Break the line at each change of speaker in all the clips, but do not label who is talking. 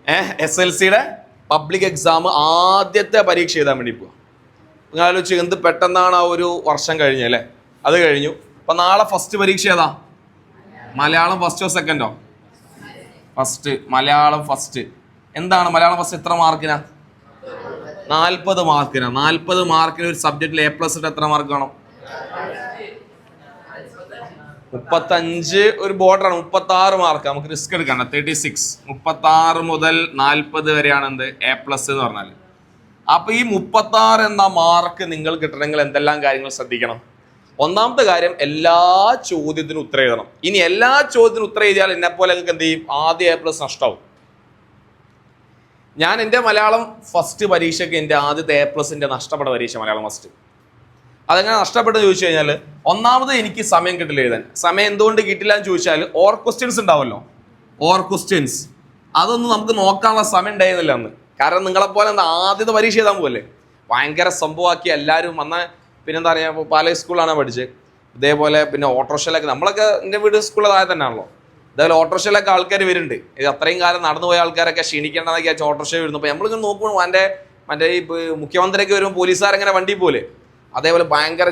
SLCയുടെ public exam ആദ്യത്തെ പരീക്ഷ എഴുതാൻ വേണ്ടി പോവാം. നിങ്ങൾ ആലോചിച്ച് എന്ത് പെട്ടെന്നാണ് ആ ഒരു വർഷം കഴിഞ്ഞല്ലേ. അത് കഴിഞ്ഞു. അപ്പം നാളെ ഫസ്റ്റ് പരീക്ഷ ഏതാ? മലയാളം ഫസ്റ്റോ സെക്കൻഡോ? ഫസ്റ്റ്. മലയാളം ഫസ്റ്റ്. എന്താണ് മലയാളം ഫസ്റ്റ്? എത്ര മാർക്കിനാ? 40 മാർക്കിനാ. 40 മാർക്കിന് ഒരു സബ്ജക്റ്റിൽ A+ ഇട്ട് എത്ര മാർക്ക് വേണം? 35. ഒരു ബോർഡറാണ്. 36 മാർക്ക്. നമുക്ക് റിസ്ക് എടുക്കണ്ട. 36. 36 മുതൽ 40 വരെയാണ് എന്ത് A+ എന്ന് പറഞ്ഞാൽ. അപ്പൊ ഈ 36 എന്ന മാർക്ക് നിങ്ങൾ കിട്ടണമെങ്കിൽ എന്തെല്ലാം കാര്യങ്ങൾ ശ്രദ്ധിക്കണം? ഒന്നാമത്തെ കാര്യം, എല്ലാ ചോദ്യത്തിനും ഉത്തരം എഴുതണം. ഇനി എല്ലാ ചോദ്യത്തിനും ഉത്തരം എഴുതിയാൽ എന്നെ പോലെ നിങ്ങൾക്ക് എന്ത് ചെയ്യും? ആദ്യ A+ നഷ്ടമാവും. ഞാൻ എൻ്റെ മലയാളം ഫസ്റ്റ് പരീക്ഷയ്ക്ക് എൻ്റെ ആദ്യത്തെ A+ന്റെ നഷ്ടപ്പെട്ട പരീക്ഷ മലയാളം ഫസ്റ്റ്. അതെങ്ങനെ നഷ്ടപ്പെട്ടെന്ന് ചോദിച്ചു കഴിഞ്ഞാൽ, ഒന്നാമത് എനിക്ക് സമയം കിട്ടില്ല എഴുതാൻ. സമയം എന്തുകൊണ്ട് കിട്ടില്ല എന്ന് ചോദിച്ചാൽ, ഓർ ക്വസ്റ്റ്യൻസ് ഉണ്ടാവുമല്ലോ, ഓർ ക്വസ്റ്റ്യൻസ് അതൊന്നും നമുക്ക് നോക്കാനുള്ള സമയം ഉണ്ടായിരുന്നില്ല അന്ന്. കാരണം നിങ്ങളെപ്പോലെ എന്താ ആദ്യത്തെ പരീക്ഷ എഴുതാൻ പോകല്ലേ, ഭയങ്കര സംഭവമാക്കി എല്ലാവരും വന്ന. പിന്നെന്താ പറയുക, പാല സ്കൂളിലാണ് പഠിച്ചത്. ഇതേപോലെ പിന്നെ ഓട്ടോറിക്ഷയിലൊക്കെ, നമ്മളൊക്കെ എൻ്റെ വീട് സ്കൂളിൽ താഴെ തന്നെയാണല്ലോ. ഇതേപോലെ ഓട്ടോറിക്ഷയിലൊക്കെ ആൾക്കാർ വരുന്നുണ്ട്. ഇത് അത്രയും കാലം നടന്നു പോയ ആൾക്കാരൊക്കെ ക്ഷീണിക്കേണ്ടതൊക്കെ വെച്ചാൽ ഓട്ടോറിക്ഷ വരുന്നു. അപ്പോൾ നമ്മളിങ്ങനെ നോക്കുമ്പോൾ മറ്റേ ഈ മുഖ്യമന്ത്രിയൊക്കെ വരുമ്പോൾ പോലീസുകാരെങ്ങനെ വണ്ടി പോലെ അതേപോലെ ഭയങ്കര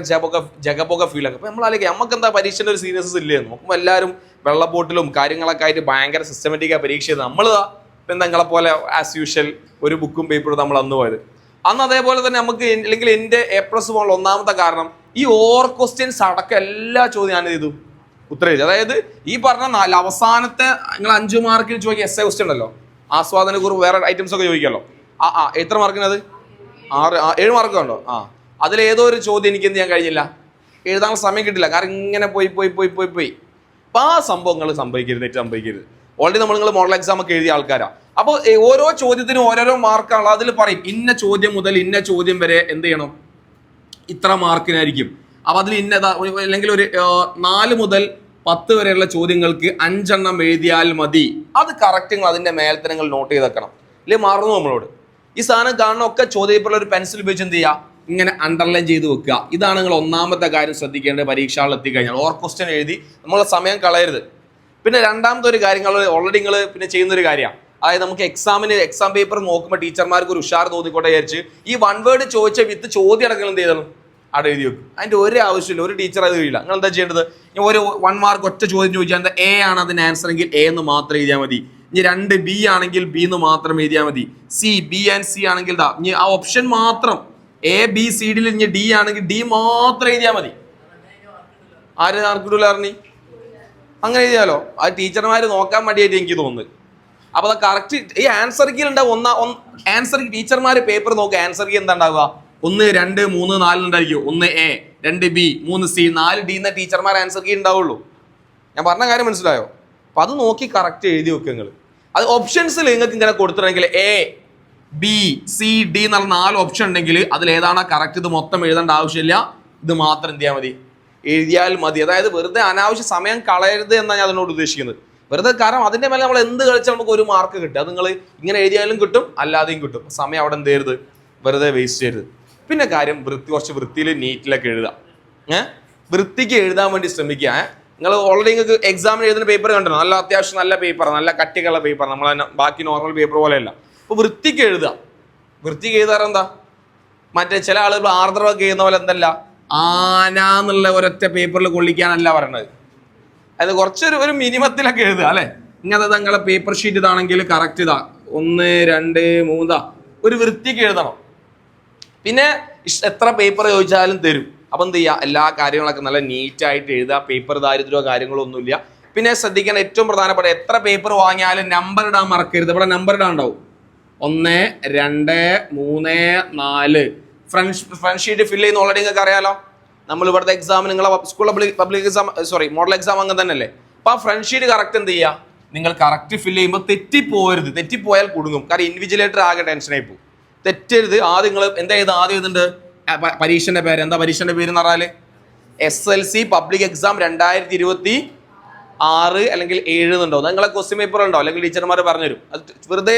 ജഗപ്പൊക്കെ ഫീലൊക്കെ. അപ്പോൾ നമ്മളാലേക്ക് നമുക്ക് എന്താ പരീക്ഷയുടെ ഒരു സീരിയസ്നെസ് ഇല്ലേ നോക്കുമ്പോൾ എല്ലാവരും വെള്ളബോട്ടിലും കാര്യങ്ങളൊക്കെ ആയിട്ട് ഭയങ്കര സിസ്റ്റമാറ്റിക്കാണ് പരീക്ഷ ചെയ്ത്. നമ്മൾ ഇപ്പം നിങ്ങളെ പോലെ ആസ് യൂഷ്വൽ ഒരു ബുക്കും പേപ്പറും നമ്മൾ അന്ന് പോയത്. അന്ന് അതേപോലെ തന്നെ നമുക്ക് അല്ലെങ്കിൽ എൻ്റെ A+ പോകാനുള്ള ഒന്നാമത്തെ കാരണം ഈ ഓർ ക്വസ്റ്റ്യൻസ് അടക്കം എല്ലാ ചോദ്യം ഞാൻ ചെയ്തു ഉത്തരം എഴുതി. അതായത് ഈ പറഞ്ഞ അവസാനത്തെ നിങ്ങൾ 5 മാർക്കിന് ചോദിക്കുക essay ക്വസ്റ്റ്യൻ ഉണ്ടല്ലോ, ആസ്വാദനക്കുറിപ്പ് വേറെ ഐറ്റംസ് ഒക്കെ ചോദിക്കാമല്ലോ. എത്ര മാർക്കിനത്? 7 മാർക്ക് ഉണ്ടോ? അതിലേതോ ഒരു ചോദ്യം എനിക്ക് എന്ത് ചെയ്യാൻ കഴിഞ്ഞില്ല, എഴുതാനുള്ള സമയം കിട്ടില്ല. കാരണം ഇങ്ങനെ പോയി. അപ്പം ആ സംഭവങ്ങൾ സംഭവിക്കരുത്, തെറ്റ് സംഭവിക്കരുത്. ഓൾറെഡി നിങ്ങൾ മോഡൽ എക്സാം ഒക്കെ എഴുതിയ ആൾക്കാരാണ്. അപ്പോൾ ഓരോ ചോദ്യത്തിനും ഓരോരോ മാർക്കാണല്ലോ. അതിൽ പറയും ഇന്ന ചോദ്യം മുതൽ ഇന്ന ചോദ്യം വരെ എന്ത് ചെയ്യണം, ഇത്ര മാർക്കിനായിരിക്കും. അപ്പം അതിൽ ഇന്നതാ, അല്ലെങ്കിൽ ഒരു 4 മുതൽ 10 വരെയുള്ള ചോദ്യങ്ങൾക്ക് 5 എണ്ണം എഴുതിയാൽ മതി. അത് കറക്റ്റ് നിങ്ങൾ അതിൻ്റെ മേൽത്തരങ്ങൾ നോട്ട് ചെയ്ത് വെക്കണം, അല്ലെങ്കിൽ മറന്നു നമ്മളോട്. ഈ സാധനം കാണുന്ന ഒക്കെ ചോദ്യപേപ്പറിൽ ഒരു പെൻസിൽ ഉപയോഗിച്ച് എന്ത് ചെയ്യുക, ഇങ്ങനെ അണ്ടർലൈൻ ചെയ്ത് വെക്കുക. ഇതാണ് നിങ്ങൾ ഒന്നാമത്തെ കാര്യം ശ്രദ്ധിക്കേണ്ടത്. പരീക്ഷകളിൽ എത്തിക്കഴിഞ്ഞാൽ ഓർ ക്വസ്റ്റ്യൻ എഴുതി നമ്മളെ സമയം കളയരുത്. പിന്നെ രണ്ടാമത്തെ ഒരു കാര്യങ്ങൾ ഓൾറെഡി നിങ്ങൾ പിന്നെ ചെയ്യുന്നൊരു കാര്യമാണ്. അതായത് നമുക്ക് എക്സാം പേപ്പർ നോക്കുമ്പോൾ ടീച്ചർമാർക്ക് ഒരു ഉഷാർ തോന്നിക്കോട്ടെ വിചാരിച്ച് ഈ 1 വേർഡ് ചോദിച്ച വിത്ത് ചോദ്യം അടക്കം എന്ത് ചെയ്തണം, അവിടെ എഴുതി വെക്കും. അതിൻ്റെ ഒരു ആവശ്യമില്ല. ഒരു ടീച്ചർ അത് കഴിയില്ല. നിങ്ങൾ എന്താ ചെയ്യേണ്ടത്, ഒരു 1 മാർക്ക് ഒറ്റ ചോദ്യം ചോദിച്ചാൽ എന്താ A ആണ് അതിന് ആൻസർ എങ്കിൽ A എന്ന് മാത്രം എഴുതിയാൽ മതി. ഇനി 2 B ആണെങ്കിൽ B എന്ന് മാത്രം എഴുതിയാൽ മതി. B and C ആണെങ്കിൽ ഇനി ആ ഓപ്ഷൻ മാത്രം ABCD ഇനി D ആണെങ്കിൽ D മാത്രം എഴുതിയാൽ മതി. ആര് മാർക്കിടൂല അറിഞ്ഞി? അങ്ങനെ എഴുതിയാലോ? ആ ടീച്ചർമാർ നോക്കാൻ മടിയായിട്ട് എനിക്ക് തോന്നുന്നത്. അപ്പോൾ അത് കറക്റ്റ് ഈ ആൻസർ കീ ഉണ്ടാവും. ആൻസർ ടീച്ചർമാർ പേപ്പർ നോക്കുക, ആൻസർ കീ എന്താ ഉണ്ടാവുക, 1 2 3 4 ഉണ്ടായിരിക്കും. 1 A 2 B 3 C 4 D എന്ന ടീച്ചർമാർ ആൻസർ കീ ഉണ്ടാവുള്ളൂ. ഞാൻ പറഞ്ഞ കാര്യം മനസ്സിലായോ? അപ്പം അത് നോക്കി കറക്റ്റ് എഴുതി വെക്കുക നിങ്ങൾ. അത് ഓപ്ഷൻസിൽ നിങ്ങൾക്ക് ഇങ്ങനെ കൊടുത്തിട്ടുണ്ടെങ്കിൽ A B C D എന്നുള്ള 4 ഓപ്ഷൻ ഉണ്ടെങ്കിൽ അതിൽ ഏതാണ് കറക്റ്റ്, ഇത് മൊത്തം എഴുതേണ്ട ആവശ്യമില്ല, ഇത് മാത്രം എന്ത് ചെയ്യാൽ മതി, എഴുതിയാൽ മതി. അതായത് വെറുതെ അനാവശ്യ സമയം കളയരുത് എന്നാണ് ഞാൻ അതിനോട് ഉദ്ദേശിക്കുന്നത്. വെറുതെ, കാരണം അതിൻ്റെ മേലെ നമ്മൾ എന്ത് കളിച്ചാൽ നമുക്ക് 1 മാർക്ക് കിട്ടും. അത് നിങ്ങൾ ഇങ്ങനെ എഴുതിയാലും കിട്ടും, അല്ലാതെയും കിട്ടും. സമയം അവിടെ എന്ത് ചെയ്യരുത്, വെറുതെ വേസ്റ്റ് ചെയ്യരുത്. പിന്നെ കാര്യം കുറച്ച് വൃത്തിയിൽ നീറ്റിലൊക്കെ എഴുതാം. വൃത്തിക്ക് എഴുതാൻ വേണ്ടി ശ്രമിക്കുക. നിങ്ങൾ ഓൾറെഡി നിങ്ങൾക്ക് എക്സാമിന് എഴുതുന്ന പേപ്പർ കണ്ടോ, നല്ല അത്യാവശ്യം നല്ല പേപ്പർ, നല്ല കട്ടിയുള്ള പേപ്പർ, നമ്മൾ ബാക്കി നോർമൽ പേപ്പർ പോലെയല്ല. അപ്പോൾ വൃത്തിക്ക് എഴുതുക. വൃത്തിക്ക് എഴുതാറെന്താ, മറ്റേ ചില ആളുകൾ ആർദ്രമൊക്കെ എഴുതുന്ന പോലെ എന്തല്ല, ആന എന്നുള്ള ഒരൊറ്റ പേപ്പറിൽ കൊള്ളിക്കാനല്ല പറയണത്. അതായത് കുറച്ചൊരു മിനിമത്തിലൊക്കെ എഴുതുക അല്ലേ. ഇങ്ങനത്തെ നിങ്ങളെ പേപ്പർ ഷീറ്റ് ഇതാണെങ്കിൽ കറക്റ്റ് 1 2 3 ഒരു വൃത്തിക്ക് എഴുതണം. പിന്നെ എത്ര പേപ്പർ ചോദിച്ചാലും തരും. അപ്പം എന്ത് ചെയ്യുക, എല്ലാ കാര്യങ്ങളൊക്കെ നല്ല നീറ്റായിട്ട് എഴുതുക. പേപ്പർ ദാരിദ്ര്യമോ കാര്യങ്ങളോ ഒന്നുമില്ല. പിന്നെ ശ്രദ്ധിക്കേണ്ട ഏറ്റവും പ്രധാനപ്പെട്ട, എത്ര പേപ്പർ വാങ്ങിയാലും നമ്പർ ഇടാൻ മറക്കരുത്. ഇവിടെ നമ്പർ ഇടാൻ ഉണ്ടാവും 1 2 3 4. ഫ്രണ്ട് ഷീറ്റ് ഫില്ല് ചെയ്യുന്ന ഓൾറെഡി നിങ്ങൾക്ക് അറിയാലോ. നമ്മൾ ഇവിടുത്തെ എക്സാം നിങ്ങളെ സ്കൂളിലെ പബ്ലിക് എക്സാം മോഡൽ എക്സാം അങ്ങനെ തന്നെയല്ലേ. അപ്പോൾ ആ ഫ്രണ്ട് ഷീറ്റ് കറക്റ്റ് എന്ത് ചെയ്യുക, നിങ്ങൾ കറക്റ്റ് ഫില്ല് ചെയ്യുമ്പോൾ തെറ്റിപ്പോകരുത്. തെറ്റിപ്പോയാൽ കുടുങ്ങും. കാരണം ഇൻവിജിലേറ്റർ ആകെ ടെൻഷനായി പോകും. തെറ്റരുത്. ആദ്യം നിങ്ങൾ എന്താ ചെയ്ത്, ആദ്യം ഇതുണ്ട് പരീക്ഷൻ്റെ പേര്. എന്താ പരീക്ഷൻ്റെ പേര് എന്ന് പറഞ്ഞാൽ SLC പബ്ലിക് എക്സാം 2026 അല്ലെങ്കിൽ 7 എന്നുണ്ടോ, നിങ്ങളെ ക്വസ്റ്റ്യൻ പേപ്പർ ഉണ്ടോ, അല്ലെങ്കിൽ ടീച്ചർമാർ പറഞ്ഞുതരും. അത് വെറുതെ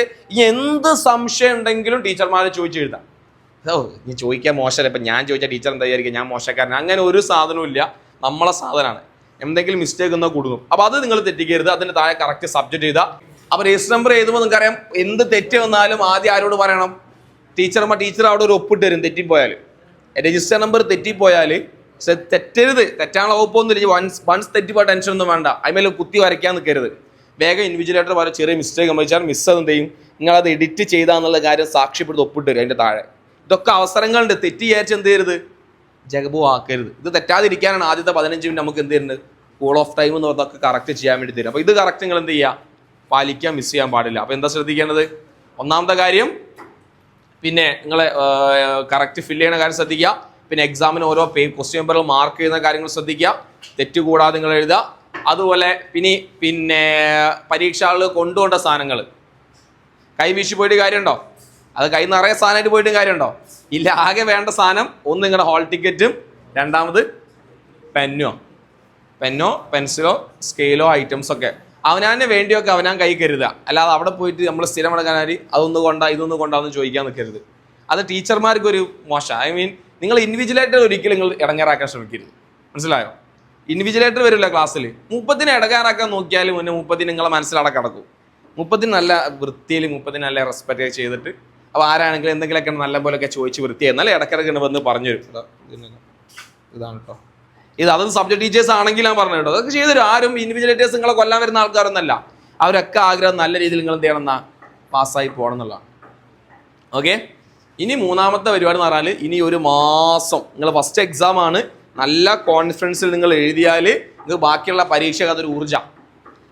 എന്ത് സംശയം ഉണ്ടെങ്കിലും ടീച്ചർമാരെ ചോദിച്ച് എഴുതാം. നീ ചോദിക്കാൻ മോശമല്ല. ഇപ്പം ഞാൻ ചോദിച്ചാൽ ടീച്ചർ എന്താ വിചാരിക്കുക, ഞാൻ മോശക്കാരൻ. അങ്ങനെ ഒരു സാധനവും ഇല്ല. നമ്മളെ സാധനമാണ്. എന്തെങ്കിലും മിസ്റ്റേക്ക് ഒന്നോ കൊടുക്കും. അപ്പോൾ അത് നിങ്ങൾ തെറ്റിക്കരുത്. അതിന് താഴെ കറക്റ്റ് സബ്ജക്റ്റ് ചെയ്താൽ അപ്പോൾ രജിസ്റ്റർ നമ്പർ എഴുതുമ്പോൾ നിങ്ങൾക്കറിയാം എന്ത് തെറ്റ് വന്നാലും ആദ്യം ആരോട് പറയണം? ടീച്ചർ അവിടെ ഒരു ഒപ്പിട്ട് തരും തെറ്റിപ്പോയാൽ. രജിസ്റ്റർ നമ്പർ തെറ്റിപ്പോയാൽ തെറ്റരുത്, തെറ്റാനുള്ള വകുപ്പൊന്നുമില്ല. വൺസ് തെറ്റിപ്പോയ ടെൻഷൻ ഒന്നും വേണ്ട, അതിമേൽ കുത്തി വരയ്ക്കാൻ നിൽക്കരുത്. വേഗം ഇൻവിജിലേറ്റർ പറഞ്ഞ ചെറിയ മിസ്റ്റേക്ക് സംഭവിച്ചാൽ മിസ് എന്ത് ചെയ്യും? നിങ്ങളത് എഡിറ്റ് ചെയ്താന്നുള്ള കാര്യം സാക്ഷ്യപ്പെടുത്തി ഒപ്പിട്ട് തരും അതിൻ്റെ താഴെ. ഇതൊക്കെ അവസരങ്ങളുണ്ട്. തെറ്റ് വിചാരിച്ച് എന്ത് ചെയ്യരുത്? ജഗബു ആക്കരുത്. ഇത് തെറ്റാതിരിക്കാനാണ് ആദ്യത്തെ 15 മിനിറ്റ് നമുക്ക് എന്ത് ചെയ്യുന്നത്? കൂൾ ഓഫ് ടൈം എന്ന് പറഞ്ഞതൊക്കെ കറക്റ്റ് ചെയ്യാൻ വേണ്ടി തരും. അപ്പോൾ ഇത് കറക്റ്റ് നിങ്ങൾ എന്ത് ചെയ്യുക? പാലിക്കാൻ, മിസ് ചെയ്യാൻ പാടില്ല. അപ്പോൾ എന്താ ശ്രദ്ധിക്കേണ്ടത്? ഒന്നാമത്തെ കാര്യം പിന്നെ നിങ്ങൾ കറക്റ്റ് ഫില്ല് ചെയ്യുന്ന കാര്യം ശ്രദ്ധിക്കുക. പിന്നെ എക്സാമിന് ഓരോ ക്വസ്റ്റ്യൻ പേപ്പറുകൾ മാർക്ക് ചെയ്യുന്ന കാര്യങ്ങൾ ശ്രദ്ധിക്കുക. തെറ്റ് കൂടാതെ നിങ്ങൾ എഴുതുക. അതുപോലെ പിന്നെ പരീക്ഷകൾ കൊണ്ടുകൊണ്ട സാധനങ്ങൾ കൈ വീശി പോയിട്ട് കാര്യമുണ്ടോ? അത് കൈ നിറയെ സാധനമായിട്ട് പോയിട്ട് കാര്യമുണ്ടോ? ഇല്ല. ആകെ വേണ്ട സാധനം ഒന്ന് നിങ്ങളുടെ ഹാൾ ടിക്കറ്റും, രണ്ടാമത് പെന്നോ പെൻസിലോ സ്കെയിലോ ഐറ്റംസൊക്കെ അവനാന് വേണ്ടിയൊക്കെ അവനാൻ കൈ കരുതുക. അല്ലാതെ അവിടെ പോയിട്ട് നമ്മൾ സ്ഥിരം എടുക്കാനായി ഇതൊന്നും കൊണ്ടാന്ന് ചോദിക്കാൻ നിൽക്കരുത്. അത് ടീച്ചർമാർക്ക് ഒരു മോശം. ഐ മീൻ നിങ്ങൾ ഇൻവിജിലേറ്റർ ഒരിക്കലും നിങ്ങൾ ഇടങ്ങാറാക്കാൻ ശ്രമിക്കരുത്. മനസ്സിലായോ? ഇൻവിജിലേറ്റർ വരില്ല ക്ലാസ്സിൽ. 30 ഇടങ്ങാറാക്കാൻ നോക്കിയാൽ മുന്നേ 30 നിങ്ങളെ മനസ്സിലവിടെ കിടക്കും. 30 നല്ല വൃത്തിയിൽ 30 നല്ല റെസ്പെക്റ്റ് ചെയ്തിട്ട് അപ്പോൾ ആരാണെങ്കിലും എന്തെങ്കിലുമൊക്കെ നല്ല പോലെയൊക്കെ ചോദിച്ച് വൃത്തിയായി എന്നാൽ ഇടയ്ക്കിടയ്ക്ക് വന്ന് പറഞ്ഞു തരും. ഇതാണ് കേട്ടോ, അത് സബ്ജക്ട് ടീച്ചേഴ്സ് ആണെങ്കിൽ ഞാൻ പറഞ്ഞു കേട്ടോ, അതൊക്കെ ചെയ്തു. ആരും ഇൻവിജിലേറ്റേഴ്സ് നിങ്ങളെ കൊല്ലാൻ വരുന്ന ആൾക്കാരൊന്നല്ല. അവരൊക്കെ ആഗ്രഹം നല്ല രീതിയിൽ നിങ്ങൾ എന്ത് ചെയ്യണം എന്നാ പാസ്സായി പോകണം എന്നുള്ളതാണ്. ഓക്കെ. ഇനി മൂന്നാമത്തെ പരിപാടി എന്ന് പറഞ്ഞാൽ ഇനി ഒരു മാസം നിങ്ങൾ ഫസ്റ്റ് എക്സാം ആണ്. നല്ല കോൺഫിഡൻസിൽ നിങ്ങൾ എഴുതിയാൽ നിങ്ങൾക്ക് ബാക്കിയുള്ള പരീക്ഷയ്ക്ക് അതൊരു ഊർജ്ജം.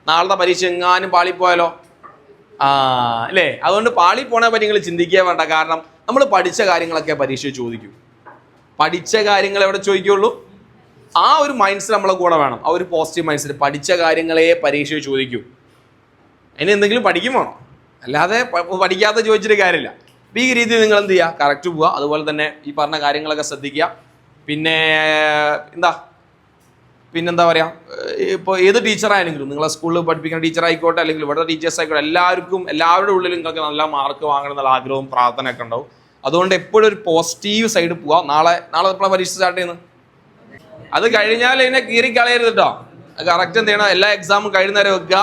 നാളത്തെ പരീക്ഷ എങ്ങാനും പാളിപ്പോയാലോ? അല്ലേ? അതുകൊണ്ട് പാളി പോണെ പറ്റി നിങ്ങൾ ചിന്തിക്കാൻ വേണ്ട. കാരണം നമ്മൾ പഠിച്ച കാര്യങ്ങളൊക്കെ പരീക്ഷ ചോദിക്കും. പഠിച്ച കാര്യങ്ങൾ എവിടെ ചോദിക്കുള്ളൂ? ആ ഒരു മൈൻഡ് സെറ്റ് നമ്മളെ കൂടെ വേണം. ആ ഒരു പോസിറ്റീവ് മൈൻഡ് സെറ്റ്. പഠിച്ച കാര്യങ്ങളെ പരീക്ഷ ചോദിക്കൂ. അതിന് എന്തെങ്കിലും പഠിക്കും വേണം, അല്ലാതെ പഠിക്കാത്ത ചോദിച്ചിട്ട് കാര്യമില്ല. അപ്പോൾ ഈ രീതിയിൽ നിങ്ങൾ എന്ത് ചെയ്യുക? കറക്റ്റ് പോവുക. അതുപോലെ തന്നെ ഈ പറഞ്ഞ കാര്യങ്ങളൊക്കെ ശ്രദ്ധിക്കുക. പിന്നെന്താ പറയുക, ഇപ്പോൾ ഏത് ടീച്ചറാണെങ്കിലും നിങ്ങളെ സ്കൂളിൽ പഠിപ്പിക്കുന്ന ടീച്ചർ ആയിക്കോട്ടെ അല്ലെങ്കിൽ ഇവിടെ ടീച്ചേഴ്സ് ആയിക്കോട്ടെ, എല്ലാവരുടെ ഉള്ളിൽ നിങ്ങൾക്ക് നല്ല മാർക്ക് വാങ്ങണം എന്നുള്ള ആഗ്രഹവും പ്രാർത്ഥനയൊക്കെ ഉണ്ടാവും. അതുകൊണ്ട് എപ്പോഴും ഒരു പോസിറ്റീവ് സൈഡ് പോവുക. നാളെ എപ്പോഴാണ് പരീക്ഷ സ്റ്റാർട്ട് ചെയ്യുന്നത്? അത് കഴിഞ്ഞാൽ ഇതിനെ കീറിക്കളയരുത് കേട്ടോ. അത് കറക്റ്റ് എന്ത് ചെയ്യണം? എല്ലാ എക്സാമും കഴിയുന്നവരെ വെക്കുക.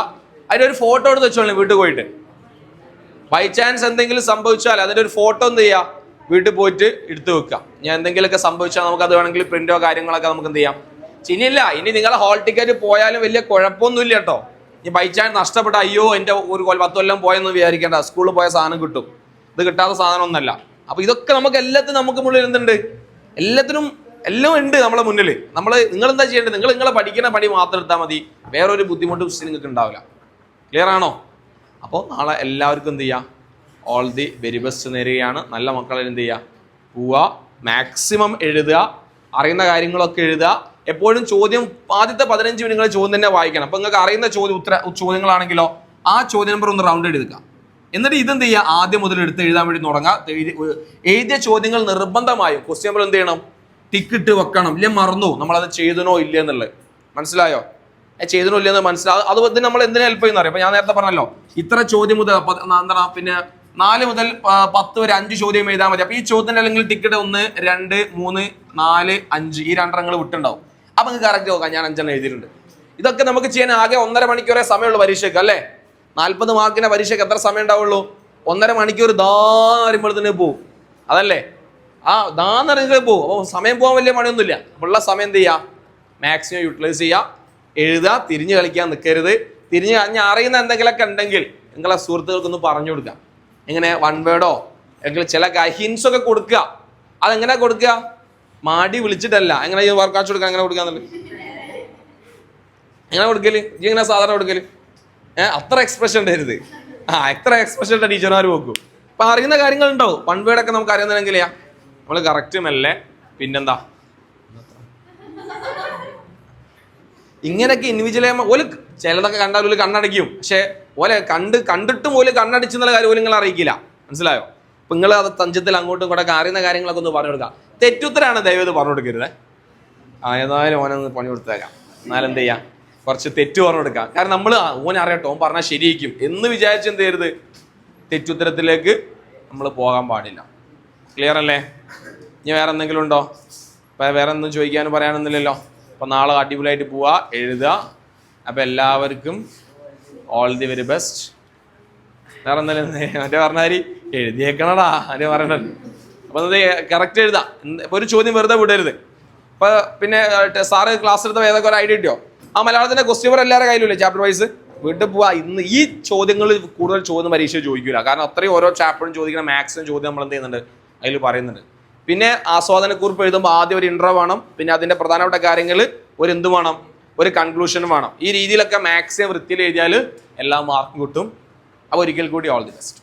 അതിൻ്റെ ഒരു ഫോട്ടോ എടുത്ത് വെച്ചോളൂ വീട്ടിൽ പോയിട്ട്. ബൈ ചാൻസ് എന്തെങ്കിലും സംഭവിച്ചാൽ അതിൻ്റെ ഒരു ഫോട്ടോ എന്ത് ചെയ്യുക? വീട്ടിൽ പോയിട്ട് എടുത്ത് വെക്കുക. ഞാൻ എന്തെങ്കിലുമൊക്കെ സംഭവിച്ചാൽ നമുക്ക് അത് വേണമെങ്കിൽ പ്രിന്റോ കാര്യങ്ങളൊക്കെ നമുക്ക് എന്ത് ചെയ്യാം? ഇനിയില്ല, ഇനി നിങ്ങളെ ഹാൾ ടിക്കറ്റ് പോയാലും വലിയ കുഴപ്പമൊന്നുമില്ല കേട്ടോ. ഇനി ബൈ ചാൻസ് നഷ്ടപ്പെട്ട അയ്യോ എൻ്റെ ഒരു 10 കൊല്ലം പോയെന്ന് വിചാരിക്കേണ്ട. സ്കൂളിൽ പോയ സാധനം കിട്ടും. ഇത് കിട്ടാത്ത സാധനം ഒന്നല്ല. അപ്പോൾ ഇതൊക്കെ നമുക്ക് മുന്നിൽ എന്തുണ്ട്? എല്ലാം ഉണ്ട് നമ്മളെ മുന്നിൽ. നിങ്ങൾ എന്താ ചെയ്യേണ്ടത്? നിങ്ങളെ പഠിക്കുന്ന പടി മാത്രം എടുത്താൽ മതി. വേറൊരു ബുദ്ധിമുട്ടും നിങ്ങൾക്ക് ഉണ്ടാവില്ല. ക്ലിയർ ആണോ? അപ്പോൾ നാളെ എല്ലാവർക്കും എന്ത് ചെയ്യുക? ഓൾ ദി വെരി ബെസ്റ്റ് നേരുകയാണ്. നല്ല മക്കളെ എന്ത് ചെയ്യുക? പോവുക, മാക്സിമം എഴുതുക, അറിയുന്ന കാര്യങ്ങളൊക്കെ എഴുതുക. എപ്പോഴും ആദ്യത്തെ 15 മിനിറ്റ് നിങ്ങൾ ചോദ്യം തന്നെ വായിക്കണം. അപ്പോൾ നിങ്ങൾക്ക് അറിയുന്ന ചോദ്യങ്ങളാണെങ്കിലോ ആ ചോദ്യ നമ്പർ ഒന്ന് റൗണ്ട് എടുക്കുക. എന്നിട്ട് ഇതെന്ത് ചെയ്യുക? ആദ്യം മുതൽ എടുത്ത് എഴുതാൻ വേണ്ടി തുടങ്ങുക. എഴുതിയ ചോദ്യങ്ങൾ നിർബന്ധമായും ക്വസ്റ്റ്യൻ നമ്പർ എന്ത് ചെയ്യണം? ടിക്കിട്ട് വെക്കണം. ഇല്ലേ മറന്നു നമ്മളത് ചെയ്തനോ ഇല്ല എന്നുള്ളത്. മനസ്സിലായോ? ചെയ്തനോ ഇല്ലെന്ന് മനസ്സിലാവും. അതുപോലെ നമ്മൾ എന്തിനു ഹെൽപ്പ് ചെയ്യുന്ന അറിയാം. അപ്പോൾ ഞാൻ നേരത്തെ പറഞ്ഞല്ലോ, ഇത്ര ചോദ്യം മുതൽ പിന്നെ 4 മുതൽ 10 വരെ 5 ചോദ്യം എഴുതാൻ മതി. അപ്പോൾ ഈ ചോദ്യത്തിന് അല്ലെങ്കിൽ ടിക്കറ്റ് 1, 2, 3, 4, 5 ഈ 2 എണ്ണങ്ങൾ വിട്ടുണ്ടാവും. അപ്പം നിങ്ങൾക്ക് കറക്റ്റ് നോക്കാം. ഞാൻ 5 എണ്ണം എഴുതിയിട്ടുണ്ട്. ഇതൊക്കെ നമുക്ക് ചെയ്യാൻ ആകെ 1.5 മണിക്കൂറേ സമയമുള്ളൂ പരീക്ഷയ്ക്ക്. അല്ലേ? 40 മാർക്കിന്റെ പരീക്ഷയ്ക്ക് എത്ര സമയം ഉണ്ടാവുള്ളൂ? 1.5 മണിക്കൂർ പറയുമ്പോഴത്തേന് പോവും. അതല്ലേ? ദാന്നറിഞ്ഞ് പോവും. അപ്പോൾ സമയം പോകാൻ വലിയ പണിയൊന്നുമില്ല. ഉള്ള സമയം എന്ത് ചെയ്യുക? മാക്സിമം യൂട്ടിലൈസ് ചെയ്യുക. എഴുതുക. തിരിഞ്ഞ് കളിക്കാൻ നിൽക്കരുത്. തിരിഞ്ഞ് അറിയുന്ന എന്തെങ്കിലുമൊക്കെ ഉണ്ടെങ്കിൽ നിങ്ങളെ സുഹൃത്തുക്കൾക്കൊന്ന് പറഞ്ഞു കൊടുക്കുക. എങ്ങനെ? 1 വേർഡോ അല്ലെങ്കിൽ ചില ഹിൻസ് ഒക്കെ കൊടുക്കുക. അതെങ്ങനെ കൊടുക്കുക? മാടി വിളിച്ചിട്ടല്ല. എങ്ങനെ വർക്കാച്ച് കൊടുക്കുക? എങ്ങനെ കൊടുക്കാന്നുള്ളത് എങ്ങനെ കൊടുക്കല്? എങ്ങനെ സാധാരണ കൊടുക്കല്? അത്ര എക്സ്പ്രഷൻ ഉണ്ടായിരുത്. എത്ര എക്സ്പ്രഷൻ ഇട്ട ടീച്ചർമാർ നോക്കും. അപ്പം അറിയുന്ന കാര്യങ്ങളുണ്ടാവും. 1 വേർഡൊക്കെ നമുക്ക് അറിയുന്നതെങ്കിലെയാ നമ്മൾ കറക്റ്റും അല്ലേ. പിന്നെന്താ ഇങ്ങനെയൊക്കെ ഇൻഡിവിജ്വൽ ഓല് ചിലതൊക്കെ കണ്ടാൽ ഓല് കണ്ണടയ്ക്കും. പക്ഷേ ഓലെ കണ്ടിട്ടും ഓല് കണ്ണടിച്ചെന്നുള്ള കാര്യം ഓല് നിങ്ങൾ അറിയിക്കില്ല. മനസ്സിലായോ? അപ്പം നിങ്ങൾ അത് തഞ്ചത്തിൽ അങ്ങോട്ടും ഇങ്ങോട്ടൊക്കെ അറിയുന്ന കാര്യങ്ങളൊക്കെ ഒന്ന് പറഞ്ഞു കൊടുക്കുക. തെറ്റുത്തരാണ് ദയവേത് പറഞ്ഞു കൊടുക്കരുത്. ഏതായാലും ഓനൊന്ന് പണി കൊടുത്തേക്കാം. എന്നാലും എന്ത് ചെയ്യാം? കുറച്ച് തെറ്റ് പറഞ്ഞു കൊടുക്കാം. കാരണം നമ്മൾ ഓൻ അറിയട്ടോ, ഓൻ പറഞ്ഞാൽ ശരിയായിരിക്കും എന്ന് വിചാരിച്ച് എന്ത് ചെയ്യരുത്? തെറ്റുത്തരത്തിലേക്ക് നമ്മൾ പോകാൻ പാടില്ല. ക്ലിയർ അല്ലേ? ഇനി വേറെ എന്തെങ്കിലും ഉണ്ടോ? വേറെ ഒന്നും ചോദിക്കാനും പറയാനൊന്നുമില്ലല്ലോ. അപ്പോൾ നാളെ അടിപൊളിയായിട്ട് പോവുക, എഴുതുക. അപ്പോൾ എല്ലാവർക്കും ഓൾ ദി വെരി ബെസ്റ്റ്. വേറെ എന്തായാലും മറ്റേ പറഞ്ഞാൽ എഴുതിയേക്കണടാ മറ്റേ പറയണത്. അപ്പൊ അത് കറക്റ്റ് എഴുതാം. ഇപ്പൊ ഒരു ചോദ്യം വെറുതെ വിടരുത്. ഇപ്പൊ പിന്നെ സാറ് ക്ലാസ് എടുത്ത ഏതൊക്കെ ഒരു ഐഡിയ കിട്ടിയോ? ആ മലയാളത്തിന്റെ ക്വസ്റ്റ്യൻ പേപ്പർ എല്ലാവരുടെ കയ്യിലില്ലേ ചാപ്റ്റർ വൈസ്? വീട്ടിൽ പോവാ. ഇന്ന് ഈ ചോദ്യങ്ങൾ കൂടുതൽ ചോദ്യം പരീക്ഷ ചോദിക്കില്ല. കാരണം അത്രയും ഓരോ ചാപ്റ്ററും ചോദിക്കുന്ന മാക്സിമം ചോദ്യം നമ്മൾ എന്ത് ചെയ്യുന്നുണ്ട് അതിൽ പറയുന്നുണ്ട്. പിന്നെ ആസ്വാദനക്കുറിപ്പ് എഴുതുമ്പോൾ ആദ്യം ഒരു ഇൻട്രോ വേണം, പിന്നെ അതിന്റെ പ്രധാനപ്പെട്ട കാര്യങ്ങൾ ഒരു എന്ത് വേണം, ഒരു കൺക്ലൂഷനും വേണം. ഈ രീതിയിലൊക്കെ മാക്സിമം വൃത്തിയിൽ എഴുതിയാൽ എല്ലാ മാർക്കും കിട്ടും. അപ്പോൾ ഒരിക്കൽ കൂടി ഓൾ ദി ബെസ്റ്റ്.